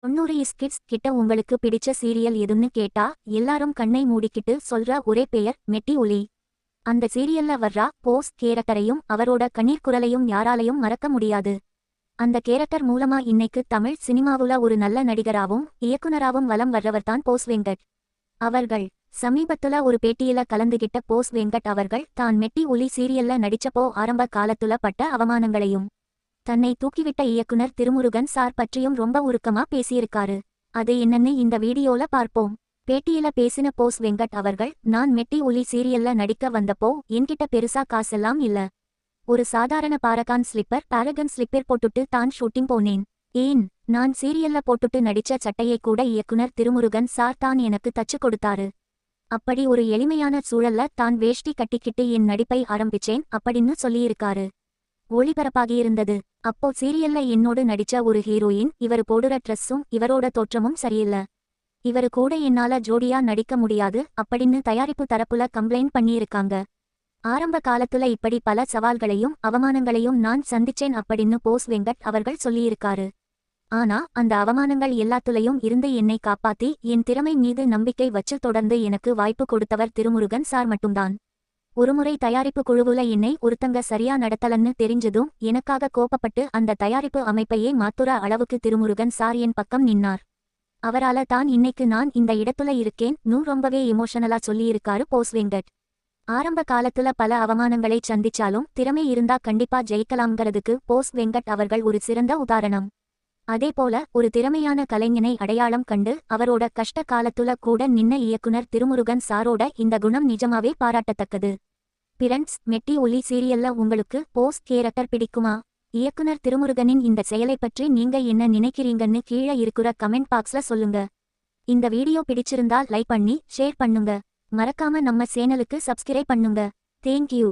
90 kids கிட்ட உங்களுக்கு பிடிச்ச சீரியல் எதுன்னு கேட்டா எல்லாரும் கண்ணை மூடிக்கிட்டு சொல்ற ஒரே பெயர் மெட்டி ஒலி. அந்த சீரியல்ல வர்றா போஸ் கேரக்டரையும் அவரோட கண்ணீர் குரலையும் யாராலையும் மறக்க முடியாது. அந்த கேரக்டர் மூலமா இன்னைக்கு தமிழ் சினிமாவுல ஒரு நல்ல நடிகராவும் இயக்குனராவும் வலம் வர்றவர்தான் போஸ் வெங்கட் அவர்கள். சமீபத்துல ஒரு பேட்டியில கலந்துகிட்ட போஸ் வெங்கட் அவர்கள் தான் மெட்டி ஒலி சீரியல்ல நடிச்சப்போ ஆரம்ப காலத்துல பட்ட அவமானங்களையும் தன்னை தூக்கிவிட்ட இயக்குனர் திருமுருகன் சார் பற்றியும் ரொம்ப உருக்கமா பேசியிருக்காரு. அது என்னன்னு இந்த வீடியோல பார்ப்போம். பேட்டியில பேசின போஸ் வெங்கட் அவர்கள், நான் மெட்டி ஒலி சீரியல்ல நடிக்க வந்தப்போ என்கிட்ட பெருசா காசெல்லாம் இல்ல. ஒரு சாதாரண பாரகன் ஸ்லிப்பர் போட்டுட்டு தான் ஷூட்டிங் போனேன். ஏன், நான் சீரியல்ல போட்டுட்டு நடிச்ச சட்டையை கூட இயக்குனர் திருமுருகன் சார் தான் எனக்கு தச்சு கொடுத்தாரு. அப்படி ஒரு எளிமையான சூழல்ல தான் வேஷ்டி கட்டிக்கிட்டு என் நடிப்பை ஆரம்பிச்சேன் அப்படின்னு சொல்லியிருக்காரு. ஒளிபரப்பாகியிருந்தது. அப்போ சீரியல்ல என்னோடு நடிச்ச ஒரு ஹீரோயின், இவரு போடுற ட்ரெஸ்ஸும் இவரோட தோற்றமும் சரியில்ல, இவரு கூட என்னால ஜோடியா நடிக்க முடியாது அப்படின்னு தயாரிப்பு தரப்புல கம்ப்ளைண்ட் பண்ணியிருக்காங்க. ஆரம்ப காலத்துல இப்படி பல சவால்களையும் அவமானங்களையும் நான் சந்திச்சேன் அப்படின்னு போஸ் வெங்கட் அவர்கள் சொல்லியிருக்காரு. ஆனா அந்த அவமானங்கள் எல்லாத்துலயும் இருந்து என்னை காப்பாத்தி என் திறமை மீது நம்பிக்கை வச்சு தொடர்ந்து எனக்கு வாய்ப்பு கொடுத்தவர் திருமுருகன் சார் மட்டும்தான். ஒருமுறை தயாரிப்பு குழுவுல என்னை ஒருத்தங்க சரியா நடத்தலன்னு தெரிஞ்சதும் எனக்காக கோபப்பட்டு அந்த தயாரிப்பு அமைப்பையே மாத்துற அளவுக்கு திருமுருகன் சார் என் பக்கம் நின்னார். அவரால தான் இன்னைக்கு நான் இந்த இடத்துல இருக்கேன்னு ரொம்பவே எமோஷனலா சொல்லியிருக்காரு போஸ் வெங்கட். ஆரம்ப காலத்துல பல அவமானங்களை சந்திச்சாலும் திறமை இருந்தா கண்டிப்பா ஜெயிக்கலாம்ங்கிறதுக்கு போஸ் வெங்கட் அவர்கள் ஒரு சிறந்த உதாரணம். அதேபோல ஒரு திறமையான கலைஞனை அடையாளம் கண்டு அவரோட கஷ்ட காலத்துல கூட நின்ன இயக்குனர் திருமுருகன் சாரோட இந்த குணம் நிஜமாவே பாராட்டத்தக்கது. பிரண்ட்ஸ், மெட்டி ஒலி சீரியல்ல உங்களுக்கு போஸ் கேரக்டர் பிடிக்குமா? இயக்குனர் திருமுருகனின் இந்த செயலை பற்றி நீங்க என்ன நினைக்கிறீங்கன்னு கீழே இருக்கிற கமெண்ட் பாக்ஸ்ல சொல்லுங்க. இந்த வீடியோ பிடிச்சிருந்தா லைக் பண்ணி ஷேர் பண்ணுங்க. மறக்காம நம்ம சேனலுக்கு சப்ஸ்கிரைப் பண்ணுங்க. தேங்க்யூ.